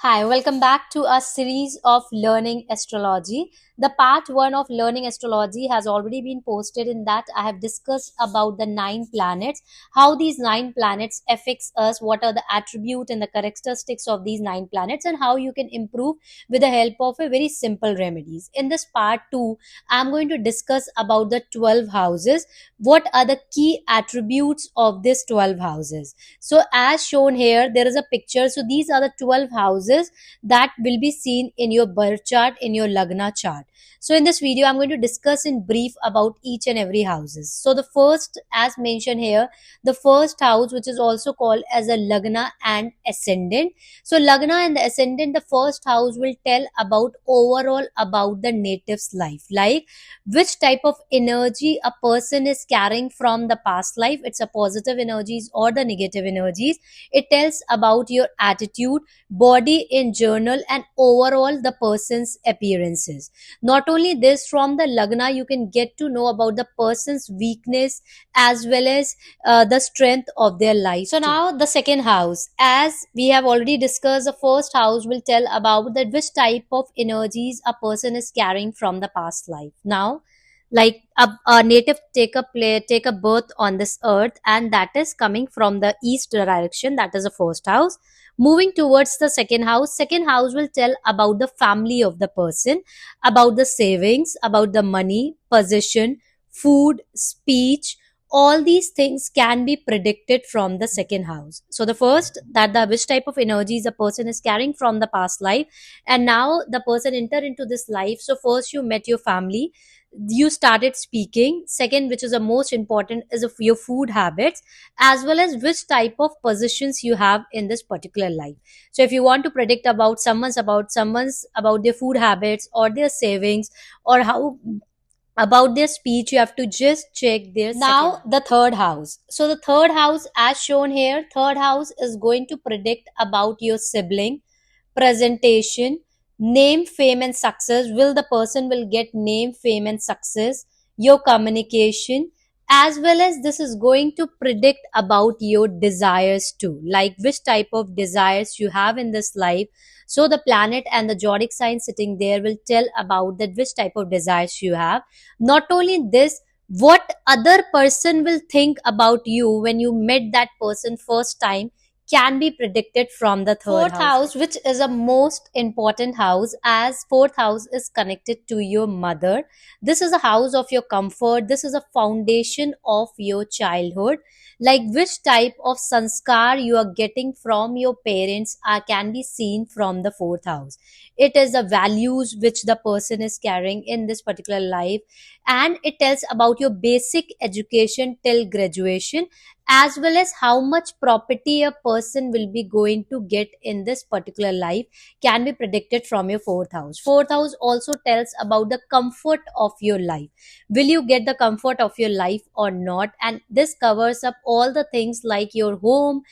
Hi, welcome back to our series of learning astrology. The part 1 of learning astrology has already been posted. In that I have discussed about the 9 planets, how these 9 planets affects us, what are the attribute and the characteristics of these 9 planets, and how you can improve with the help of a very simple remedies. In this part 2, I am going to discuss about the 12 houses. What are the key attributes of these 12 houses? So as shown here, there is a picture. So these are the 12 houses that will be seen in your birth chart, in your Lagna chart. So in this video, I'm going to discuss in brief about each and every houses. So the first, as mentioned here, the first house, which is also called as a Lagna and Ascendant. So Lagna and the Ascendant, the first house will tell about overall about the native's life, like which type of energy a person is carrying from the past life. It's a positive energies or the negative energies. It tells about your attitude, body in journal, and overall the person's appearances. Not only this, from the Lagna you can get to know about the person's weakness as well as the strength of their life. So now the second house, as we have already discussed, the first house will tell about that which type of energies a person is carrying from the past life. Now, like a native take a birth on this earth, and that is coming from the east direction. That is the first house. Moving towards the second house will tell about the family of the person, about the savings, about the money, position, food, speech. All these things can be predicted from the second house. So the first, that the which type of energies a person is carrying from the past life, and now the person enter into this life. So first you met your family, you started speaking. Second, which is the most important, is of your food habits, as well as which type of positions you have in this particular life. So if you want to predict about someone's about their food habits or their savings, or how about their speech, you have to just check their now the third house. So the third house, as shown here, third house is going to predict about your sibling, presentation, name, fame and success. Will the person will get name, fame and success, your communication, as well as this is going to predict about your desires too, like which type of desires you have in this life. So the planet and the zodiac sign sitting there will tell about that which type of desires you have. Not only this, what other person will think about you when you met that person first time can be predicted from the third house, which is a most important house, as fourth house is connected to your mother. This is a house of your comfort. This is a foundation of your childhood, like which type of sanskar you are getting from your parents can be seen from the fourth house. It is the values which the person is carrying in this particular life, and it tells about your basic education till graduation, as well as how much property a person will be going to get in this particular life can be predicted from your fourth house. Fourth house also tells about the comfort of your life. Will you get the comfort of your life or not? And this covers up all the things like your home,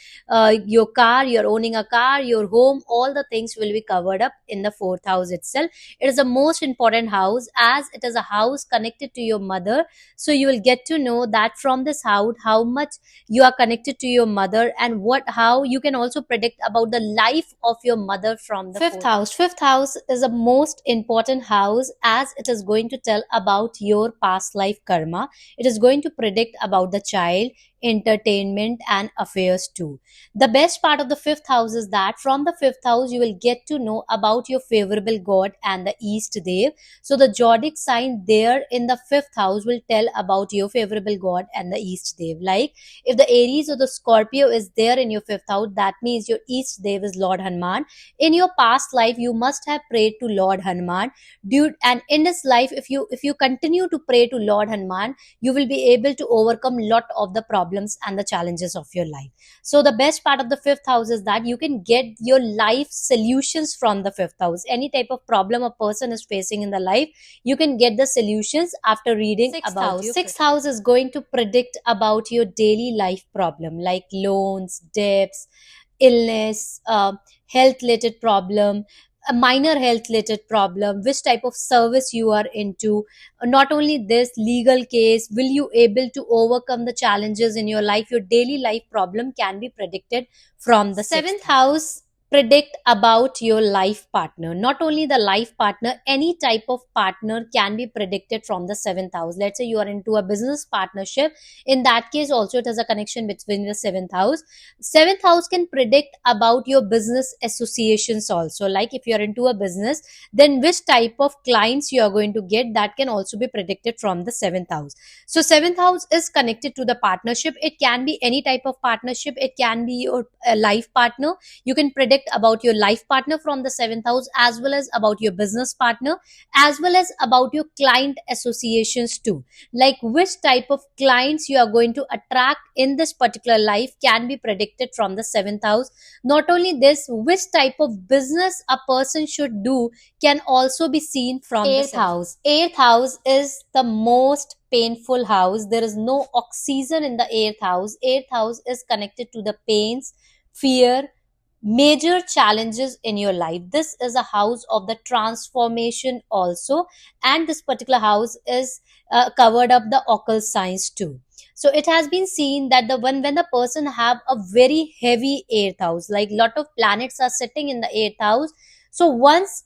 your car, you're owning a car, your home, all the things will be covered up in the fourth house itself. It is the most important house, as it is a house connected to your mother. So you will get to know that from this house how much you are connected to your mother, and what how you can also predict about the life of your mother from the fifth house. Fifth house is a most important house, as it is going to tell about your past life karma. It is going to predict about the child, entertainment and affairs too. The best part of the fifth house is that from the fifth house you will get to know about your favorable god and the east dev. So the zodiac sign there in the fifth house will tell about your favorable god and the east dev. Like if the Aries or the Scorpio is there in your fifth house, that means your east dev is Lord Hanuman. In your past life, you must have prayed to Lord Hanuman, dude. And in this life, if you continue to pray to Lord Hanuman, you will be able to overcome lot of the problems and the challenges of your life. So the best part of the fifth house is that you can get your life solutions from the fifth house. Any type of problem a person is facing in the life, you can get the solutions after reading about your sixth house is going to predict about your daily life problem, like loans, debts, illness, health related problem, a minor health related problem, which type of service you are into. Not only this, legal case, will you able to overcome the challenges in your life? Your daily life problem can be predicted from the seventh house. predict about your life partner. Not only the life partner, any type of partner can be predicted from the seventh house. Let's say you are into a business partnership. In that case, also it has a connection between the seventh house. Seventh house can predict about your business associations also. Like if you are into a business, then which type of clients you are going to get, that can also be predicted from the seventh house. So seventh house is connected to the partnership. It can be any type of partnership. It can be your life partner. You can predict about your life partner from the seventh house, as well as about your business partner, as well as about your client associations too. Like which type of clients you are going to attract in this particular life can be predicted from the seventh house. Not only this, which type of business a person should do can also be seen from the eighth house. Eighth house is the most painful house. There is no oxygen in the eighth house. Eighth house is connected to the pains, fear, major challenges in your life. This is a house of the transformation also, and this particular house is covered up the occult science too. So it has been seen that the when the person have a very heavy eighth house, like lot of planets are sitting in the eighth house, so once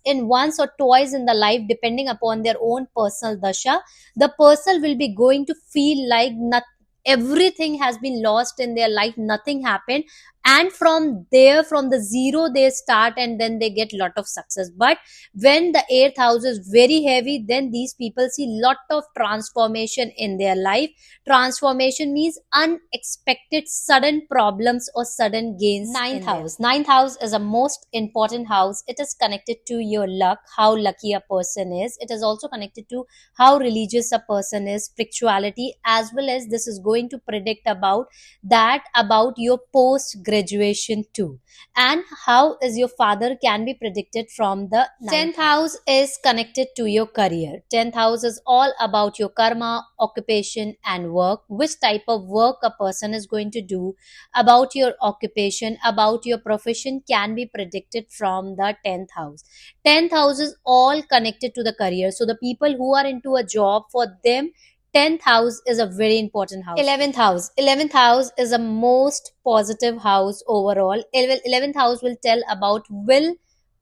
or twice in the life, depending upon their own personal dasha, the person will be going to feel like not, everything has been lost in their life, nothing happened, and from there, from the zero they start, and then they get lot of success. But when the eighth house is very heavy, then these people see lot of transformation in their life. Transformation means unexpected sudden problems or sudden gains. Ninth house. Ninth house is a most important house. It is connected to your luck, how lucky a person is. It is also connected to how religious a person is, spirituality, as well as this is going to predict about that, about your post graduation too, and how is your father can be predicted from the 10th house. Is connected to your career. 10th house is all about your karma, occupation, and work. Which type of work a person is going to do, about your occupation, about your profession can be predicted from the 10th house. 10th house is all connected to the career. So the people who are into a job, for them 10th house is a very important house. 11th house. 11th house is a most positive house overall. 11th house will tell about will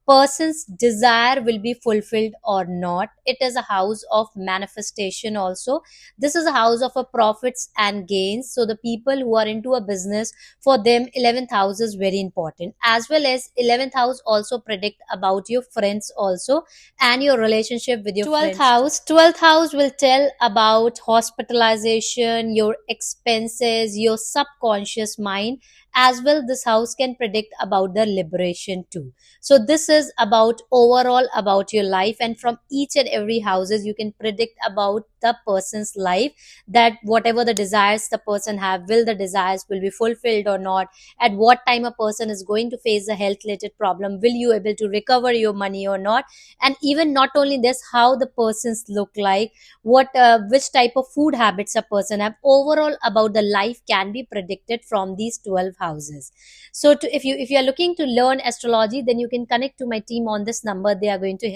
person's desire will be fulfilled or not. It is a house of manifestation also. This is a house of a profits and gains. So the people who are into a business, for them 11th house is very important. As well as 11th house also predict about your friends also, and your relationship with your 12th friends. House. 12th house will tell about hospitalization, your expenses, your subconscious mind. As well, this house can predict about the liberation too. So this is about overall about your life, and from each and every houses you can predict about the person's life, that whatever the desires the person have, will the desires will be fulfilled or not, at what time a person is going to face a health related problem, will you able to recover your money or not, and even not only this, how the persons look like, what which type of food habits a person have, overall about the life can be predicted from these 12 houses. So if you are looking to learn astrology, then you can connect to my team on this number. They are going to